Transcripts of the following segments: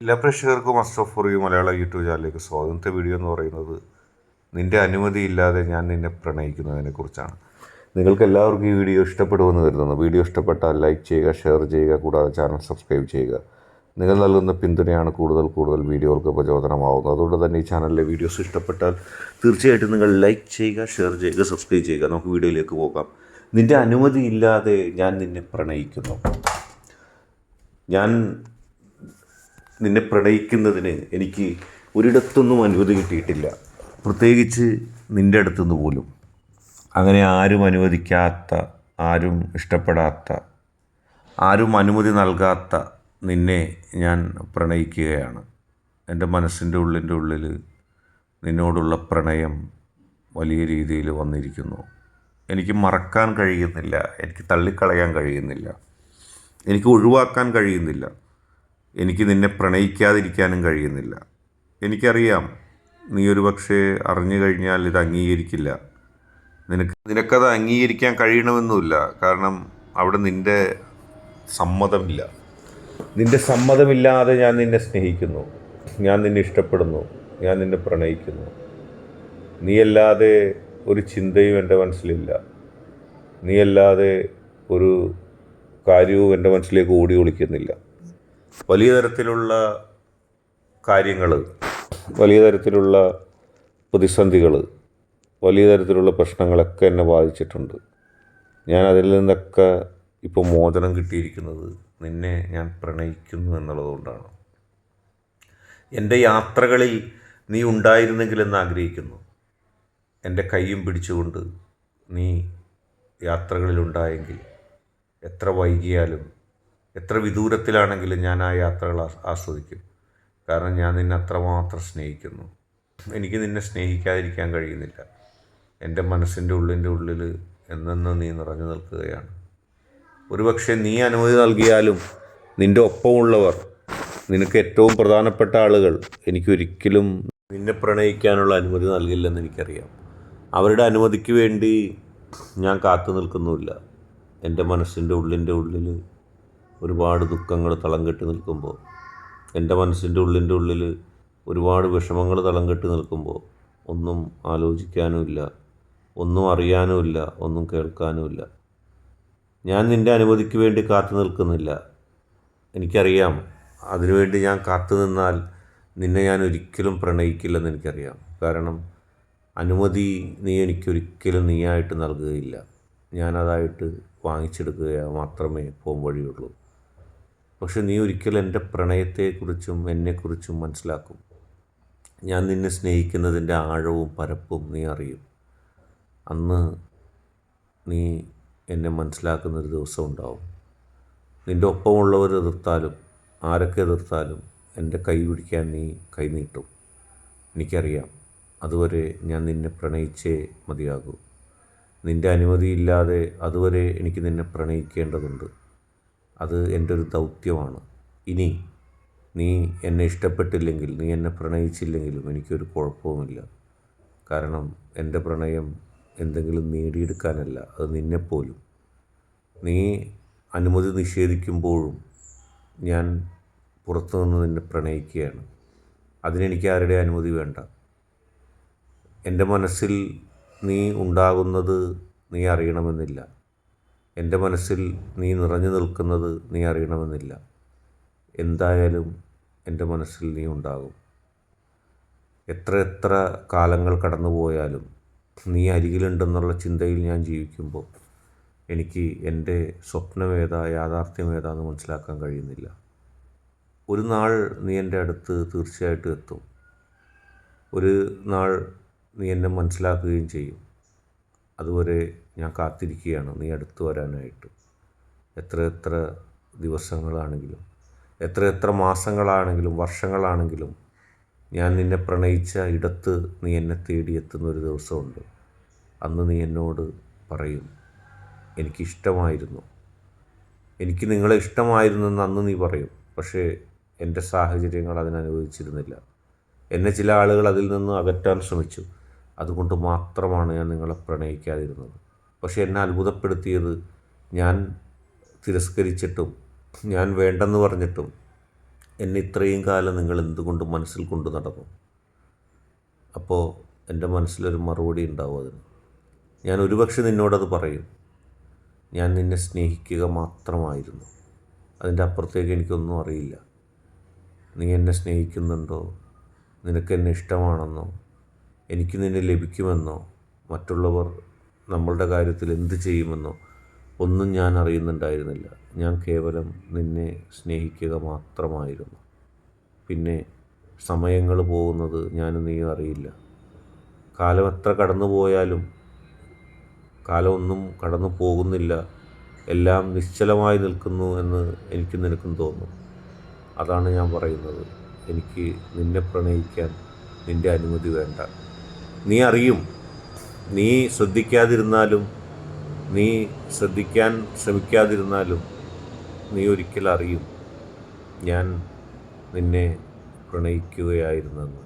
എല്ലാ പ്രേക്ഷകർക്കും must for you Malayala YouTube ചാനലിലേക്ക് സ്വാഗതം. ഇന്നത്തെ വീഡിയോ എന്ന് പറയുന്നത് നിൻ്റെ അനുമതിയില്ലാതെ ഞാൻ നിന്നെ പ്രണയിക്കുന്നതിനെക്കുറിച്ചാണ്. നിങ്ങൾക്ക് എല്ലാവർക്കും ഈ വീഡിയോ ഇഷ്ടപ്പെടുമെന്ന് കരുതുന്നു. വീഡിയോ ഇഷ്ടപ്പെട്ടാൽ ലൈക്ക് ചെയ്യുക, ഷെയർ ചെയ്യുക, കൂടാതെ ചാനൽ സബ്സ്ക്രൈബ് ചെയ്യുക. നിങ്ങൾ നൽകുന്ന പിന്തുണയാണ് കൂടുതൽ വീഡിയോകൾക്ക് പ്രചോദനമാവുന്നത്. അതുകൊണ്ട് തന്നെ ഈ ചാനലിലെ വീഡിയോസ് ഇഷ്ടപ്പെട്ടാൽ തീർച്ചയായിട്ടും നിങ്ങൾ ലൈക്ക് ചെയ്യുക, ഷെയർ ചെയ്യുക, സബ്സ്ക്രൈബ് ചെയ്യുക. നമുക്ക് വീഡിയോയിലേക്ക് പോകാം. നിൻ്റെ അനുമതിയില്ലാതെ ഞാൻ നിന്നെ പ്രണയിക്കുന്നു. ഞാൻ നിന്നെ പ്രണയിക്കുന്നതിന് എനിക്ക് ഒരിടത്തൊന്നും അനുമതി കിട്ടിയിട്ടില്ല, പ്രത്യേകിച്ച് നിൻ്റെ അടുത്തുനിന്ന് പോലും. അങ്ങനെ ആരും അനുവദിക്കാത്ത, ആരും ഇഷ്ടപ്പെടാത്ത, ആരും അനുമതി നൽകാത്ത നിന്നെ ഞാൻ പ്രണയിക്കുകയാണ്. എൻ്റെ മനസ്സിൻ്റെ ഉള്ളിൽ നിന്നോടുള്ള പ്രണയം വലിയ രീതിയിൽ വന്നിരിക്കുന്നു. എനിക്ക് മറക്കാൻ കഴിയുന്നില്ല, എനിക്ക് തള്ളിക്കളയാൻ കഴിയുന്നില്ല, എനിക്ക് ഒഴിവാക്കാൻ കഴിയുന്നില്ല, എനിക്ക് നിന്നെ പ്രണയിക്കാതിരിക്കാനും കഴിയുന്നില്ല. എനിക്കറിയാം നീ ഒരു പക്ഷേ അറിഞ്ഞു കഴിഞ്ഞാൽ ഇത് അംഗീകരിക്കില്ല. നിനക്കത് അംഗീകരിക്കാൻ കഴിയണമെന്നുമില്ല. കാരണം അവിടെ നിൻ്റെ സമ്മതമില്ല. നിൻ്റെ സമ്മതമില്ലാതെ ഞാൻ നിന്നെ സ്നേഹിക്കുന്നു, ഞാൻ നിന്നെ ഇഷ്ടപ്പെടുന്നു, ഞാൻ നിന്നെ പ്രണയിക്കുന്നു. നീയല്ലാതെ ഒരു ചിന്തയും എൻ്റെ മനസ്സിലില്ല. നീയല്ലാതെ ഒരു കാര്യവും എൻ്റെ മനസ്സിലേക്ക് ഓടി ഒളിക്കുന്നില്ല. വലിയ തരത്തിലുള്ള കാര്യങ്ങൾ, വലിയ തരത്തിലുള്ള പ്രതിസന്ധികൾ, വലിയ തരത്തിലുള്ള പ്രശ്നങ്ങളൊക്കെ എന്നെ ബാധിച്ചിട്ടുണ്ട്. ഞാൻ അതിൽ നിന്നൊക്കെ ഇപ്പോൾ മോചനം കിട്ടിയിരിക്കുന്നത് നിന്നെ ഞാൻ പ്രണയിക്കുന്നു എന്നുള്ളതുകൊണ്ടാണ്. എൻ്റെ യാത്രകളിൽ നീ ഉണ്ടായിരുന്നെങ്കിലെന്ന് ആഗ്രഹിക്കുന്നു. എൻ്റെ കൈയും പിടിച്ചുകൊണ്ട് നീ യാത്രകളിലുണ്ടായെങ്കിൽ എത്ര വൈകിയാലും എത്ര വിദൂരത്തിലാണെങ്കിലും ഞാൻ ആ യാത്രകൾ ആസ്വദിക്കും. കാരണം ഞാൻ നിന്നെ അത്രമാത്രം സ്നേഹിക്കുന്നു. എനിക്ക് നിന്നെ സ്നേഹിക്കാതിരിക്കാൻ കഴിയുന്നില്ല. എൻ്റെ മനസ്സിൻ്റെ ഉള്ളിൽ എന്നെന്നും നീ നിറഞ്ഞു നിൽക്കുകയാണ്. ഒരുപക്ഷെ നീ അനുമതി നൽകിയാലും നിൻ്റെ ഒപ്പമുള്ളവർ, നിനക്ക് ഏറ്റവും പ്രധാനപ്പെട്ട ആളുകൾ എനിക്കൊരിക്കലും നിന്നെ പ്രണയിക്കാനുള്ള അനുമതി നൽകില്ലെന്ന് എനിക്കറിയാം. അവരുടെ അനുമതിക്ക് വേണ്ടി ഞാൻ കാത്തു നിൽക്കുന്നുമില്ല. എൻ്റെ മനസ്സിൻ്റെ ഉള്ളിൽ ഒരുപാട് ദുഃഖങ്ങൾ തളം കെട്ടി നിൽക്കുമ്പോൾ, എൻ്റെ മനസ്സിൻ്റെ ഉള്ളിൽ ഒരുപാട് വിഷമങ്ങൾ തളം കെട്ടി നിൽക്കുമ്പോൾ ഒന്നും ആലോചിക്കാനുമില്ല, ഒന്നും അറിയാനുമില്ല, ഒന്നും കേൾക്കാനുമില്ല. ഞാൻ നിൻ്റെ അനുമതിക്ക് വേണ്ടി കാത്തു നിൽക്കുന്നില്ല. എനിക്കറിയാം അതിനുവേണ്ടി ഞാൻ കാത്തു നിന്നാൽ നിന്നെ ഞാൻ ഒരിക്കലും പ്രണയിക്കില്ലെന്ന് എനിക്കറിയാം. കാരണം അനുമതി നീ എനിക്കൊരിക്കലും നീയായിട്ട് നൽകുകയില്ല. ഞാനതായിട്ട് വാങ്ങിച്ചെടുക്കുക മാത്രമേ പോകാൻ വഴിയുള്ളൂ. പക്ഷെ നീ ഒരിക്കലും എൻ്റെ പ്രണയത്തെക്കുറിച്ചും എന്നെക്കുറിച്ചും മനസ്സിലാക്കും. ഞാൻ നിന്നെ സ്നേഹിക്കുന്നതിൻ്റെ ആഴവും പരപ്പും നീ അറിയും. അന്ന് നീ എന്നെ മനസ്സിലാക്കുന്നൊരു ദിവസം ഉണ്ടാവും. നിൻ്റെ ഒപ്പമുള്ളവർ എതിർത്താലും ആരൊക്കെ എതിർത്താലും എൻ്റെ കൈ പിടിക്കാൻ നീ കൈ നീട്ടും. എനിക്കറിയാം അതുവരെ ഞാൻ നിന്നെ പ്രണയിച്ചേ മതിയാകൂ. നിൻ്റെ അനുമതിയില്ലാതെ അതുവരെ എനിക്ക് നിന്നെ പ്രണയിക്കേണ്ടതുണ്ട്. അത് എൻ്റെ ഒരു ദൗത്യമാണ്. ഇനി നീ എന്നെ ഇഷ്ടപ്പെട്ടില്ലെങ്കിൽ, നീ എന്നെ പ്രണയിച്ചില്ലെങ്കിലും എനിക്കൊരു കുഴപ്പവുമില്ല. കാരണം എൻ്റെ പ്രണയം എന്തെങ്കിലും നേടിയെടുക്കാനല്ല, അത് നിന്നെപ്പോലും. നീ അനുമതി നിഷേധിക്കുമ്പോഴും ഞാൻ പുറത്തുനിന്ന് നിന്നെ പ്രണയിക്കുകയാണ്. അതിനെനിക്ക് ആരുടെ അനുമതി വേണ്ട. എൻ്റെ മനസ്സിൽ നീ ഉണ്ടാകുന്നത് നീ അറിയണമെന്നില്ല. എൻ്റെ മനസ്സിൽ നീ നിറഞ്ഞു നിൽക്കുന്നത് നീ അറിയണമെന്നില്ല. എന്തായാലും എൻ്റെ മനസ്സിൽ നീ ഉണ്ടാകും. എത്ര കാലങ്ങൾ കടന്നു പോയാലും നീ അരികിലുണ്ടെന്നുള്ള ചിന്തയിൽ ഞാൻ ജീവിക്കുമ്പോൾ എനിക്ക് എൻ്റെ സ്വപ്നമേതാ യാഥാർത്ഥ്യമേതാന്ന് മനസ്സിലാക്കാൻ കഴിയുന്നില്ല. ഒരു നാൾ നീ എൻ്റെ അടുത്ത് തീർച്ചയായിട്ടും എത്തും. ഒരു നാൾ നീ എന്നെ മനസ്സിലാക്കുകയും ചെയ്യും. അതുവരെ ഞാൻ കാത്തിരിക്കുകയാണ് നീ അടുത്ത് വരാനായിട്ട്. എത്ര ദിവസങ്ങളാണെങ്കിലും, എത്ര മാസങ്ങളാണെങ്കിലും, വർഷങ്ങളാണെങ്കിലും ഞാൻ നിന്നെ പ്രണയിച്ച ഇടത്ത് നീ എന്നെ തേടിയെത്തുന്നൊരു ദിവസമുണ്ട്. അന്ന് നീ എന്നോട് പറയും, എനിക്കിഷ്ടമായിരുന്നു, എനിക്ക് നിങ്ങളെ ഇഷ്ടമായിരുന്നെന്ന് അന്ന് നീ പറയും. പക്ഷേ എൻ്റെ സാഹചര്യങ്ങൾ അതിനനുവദിച്ചിരുന്നില്ല. എന്നെ ചില ആളുകൾ അതിൽ നിന്ന് അകറ്റാൻ ശ്രമിച്ചു. അതുകൊണ്ട് മാത്രമാണ് ഞാൻ നിങ്ങളെ പ്രണയിക്കാതിരുന്നത്. പക്ഷേ എന്നെ അത്ഭുതപ്പെടുത്തിയത്, ഞാൻ തിരസ്കരിച്ചിട്ടും, ഞാൻ വേണ്ടെന്ന് പറഞ്ഞിട്ടും എന്നെ ഇത്രയും കാലം നിങ്ങൾ എന്തുകൊണ്ട് മനസ്സിൽ കൊണ്ടു നടന്നു? അപ്പോൾ എൻ്റെ മനസ്സിലൊരു മറുപടി ഉണ്ടാവും അതിന്. ഞാൻ ഒരുപക്ഷെ നിന്നോടത് പറയും, ഞാൻ നിന്നെ സ്നേഹിക്കുക മാത്രമായിരുന്നു. അതിൻ്റെ അപ്പുറത്തേക്ക് എനിക്കൊന്നും അറിയില്ല. നീ എന്നെ സ്നേഹിക്കുന്നുണ്ടോ, നിനക്കെന്നെ ഇഷ്ടമാണെന്നോ, എനിക്ക് നിന്നെ ലഭിക്കുമെന്നോ, മറ്റുള്ളവർ നമ്മളുടെ കാര്യത്തിൽ എന്ത് ചെയ്യുമെന്നോ ഒന്നും ഞാൻ അറിയുന്നുണ്ടായിരുന്നില്ല. ഞാൻ കേവലം നിന്നെ സ്നേഹിക്കുക മാത്രമായിരുന്നു. പിന്നെ സമയങ്ങൾ പോകുന്നത് ഞാനും നീയും അറിയില്ല. കാലം എത്ര കടന്നു പോയാലും കാലമൊന്നും കടന്നു പോകുന്നില്ല, എല്ലാം നിശ്ചലമായി നിൽക്കുന്നു എന്ന് എനിക്കും നിനക്കും തോന്നും. അതാണ് ഞാൻ പറയുന്നത്, എനിക്ക് നിന്നെ പ്രണയിക്കാൻ നിൻ്റെ അനുമതി വേണ്ട. നീ അറിയും, നീ ശ്രദ്ധിക്കാതിരുന്നാലും, നീ ശ്രദ്ധിക്കാൻ ശ്രമിക്കാതിരുന്നാലും നീ ഒരിക്കൽ അറിയും ഞാൻ നിന്നെ പ്രണയിക്കുകയായിരുന്നെന്ന്.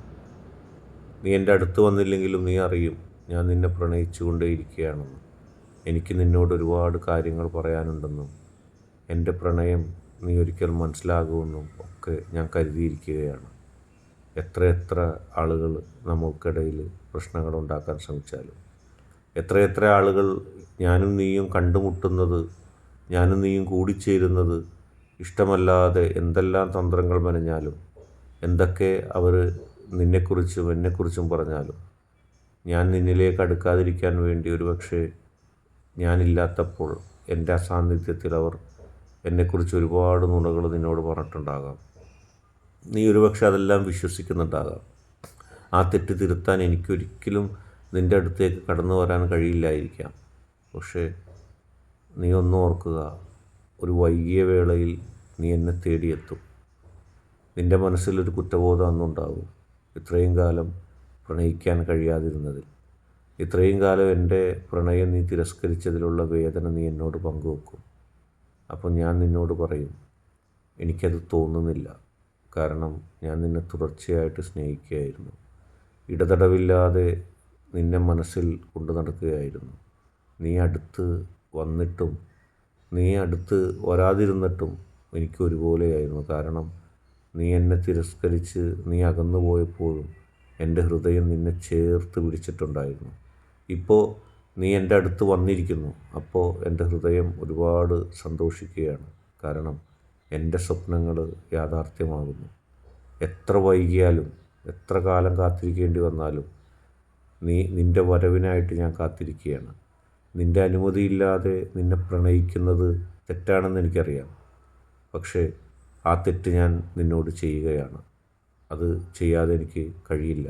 നീ എൻ്റെ അടുത്ത് വന്നില്ലെങ്കിലും നീ അറിയും ഞാൻ നിന്നെ പ്രണയിച്ചു കൊണ്ടേയിരിക്കുകയാണെന്ന്. എനിക്ക് നിന്നോട് ഒരുപാട് കാര്യങ്ങൾ പറയാനുണ്ടെന്നും എൻ്റെ പ്രണയം നീ ഒരിക്കൽ മനസ്സിലാകുമെന്നും ഒക്കെ ഞാൻ കരുതിയിരിക്കുകയാണ്. എത്രയെത്ര ആളുകൾ നമുക്കിടയിൽ പ്രശ്നങ്ങൾ ഉണ്ടാക്കാൻ ശ്രമിച്ചാലും, എത്രയെത്ര ആളുകൾ ഞാനും നീയും കണ്ടുമുട്ടുന്നത്, ഞാനും നീയും കൂടിച്ചേരുന്നത് ഇഷ്ടമല്ലാതെ എന്തെല്ലാം തന്ത്രങ്ങൾ മെനഞ്ഞാലും, എന്തൊക്കെ അവർ നിന്നെക്കുറിച്ചും എന്നെക്കുറിച്ചും പറഞ്ഞാലും, ഞാൻ നിന്നിലേക്ക് അടുക്കാതിരിക്കാൻ വേണ്ടി ഒരുപക്ഷെ ഞാനില്ലാത്തപ്പോൾ എൻ്റെ അസാന്നിധ്യത്തിൽ അവർ എന്നെക്കുറിച്ച് ഒരുപാട് നുണകൾ നിന്നോട് പറഞ്ഞിട്ടുണ്ടാകാം. നീ ഒരുപക്ഷെ അതെല്ലാം വിശ്വസിക്കുന്നുണ്ടാകാം. ആ തെറ്റ് തിരുത്താൻ എനിക്കൊരിക്കലും നിൻ്റെ അടുത്തേക്ക് കടന്നു വരാൻ കഴിയില്ലായിരിക്കാം. പക്ഷേ നീ ഒന്ന് ഓർക്കുക, ഒരു വൈകിയ വേളയിൽ നീ എന്നെ തേടിയെത്തും. നിൻ്റെ മനസ്സിലൊരു കുറ്റബോധം അന്നുണ്ടാകും, ഇത്രയും കാലം പ്രണയിക്കാൻ കഴിയാതിരുന്നതിൽ. ഇത്രയും കാലം എൻ്റെ പ്രണയം നീ തിരസ്കരിച്ചതിലുള്ള വേദന നീ എന്നോട് പങ്കുവെക്കും. അപ്പോൾ ഞാൻ നിന്നോട് പറയും, എനിക്കത് തോന്നുന്നില്ല, കാരണം ഞാൻ നിന്നെ തുടർച്ചയായിട്ട് സ്നേഹിക്കുകയായിരുന്നു. ഇടതടവില്ലാതെ നിന്നെ മനസ്സിൽ കൊണ്ടു നടക്കുകയായിരുന്നു. നീ അടുത്ത് വന്നിട്ടും നീ അടുത്ത് വരാതിരുന്നിട്ടും എനിക്ക് ഒരുപോലെയായിരുന്നു. കാരണം നീ എന്നെ തിരസ്കരിച്ച് നീ അകന്നു പോയപ്പോഴും എൻ്റെ ഹൃദയം നിന്നെ ചേർത്ത് പിടിച്ചിട്ടുണ്ടായിരുന്നു. ഇപ്പോൾ നീ എൻ്റെ അടുത്ത് വന്നിരിക്കുന്നു, അപ്പോൾ എൻ്റെ ഹൃദയം ഒരുപാട് സന്തോഷിക്കുകയാണ്. കാരണം എൻ്റെ സ്വപ്നങ്ങൾ യാഥാർത്ഥ്യമാകുന്നു. എത്ര വൈകിയാലും, എത്ര കാലം കാത്തിരിക്കേണ്ടി വന്നാലും നിൻ്റെ വരവിനായിട്ട് ഞാൻ കാത്തിരിക്കുകയാണ്. നിൻ്റെ അനുമതിയില്ലാതെ നിന്നെ പ്രണയിക്കുന്നത് തെറ്റാണെന്ന് എനിക്കറിയാം. പക്ഷേ ആ തെറ്റ് ഞാൻ നിന്നോട് ചെയ്യുകയാണ്. അത് ചെയ്യാതെ എനിക്ക് കഴിയില്ല.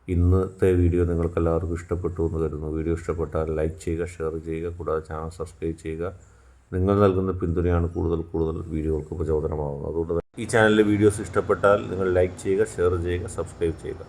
ഇന്നത്തെ വീഡിയോ നിങ്ങൾക്കെല്ലാവർക്കും ഇഷ്ടപ്പെട്ടു എന്ന് കരുതുന്നു. വീഡിയോ ഇഷ്ടപ്പെട്ടാൽ ലൈക്ക് ചെയ്യുക, ഷെയർ ചെയ്യുക, കൂടാതെ ചാനൽ സബ്സ്ക്രൈബ് ചെയ്യുക. നിങ്ങൾ നൽകുന്ന പിന്തുണയാണ് കൂടുതൽ വീഡിയോകൾക്ക് പ്രചോദനമാകുന്നത്. അതുകൊണ്ട് ഈ ചാനലിലെ വീഡിയോസ് ഇഷ്ടപ്പെട്ടാൽ നിങ്ങൾ ലൈക്ക് ചെയ്യുക, ഷെയർ ചെയ്യുക, സബ്സ്ക്രൈബ് ചെയ്യുക.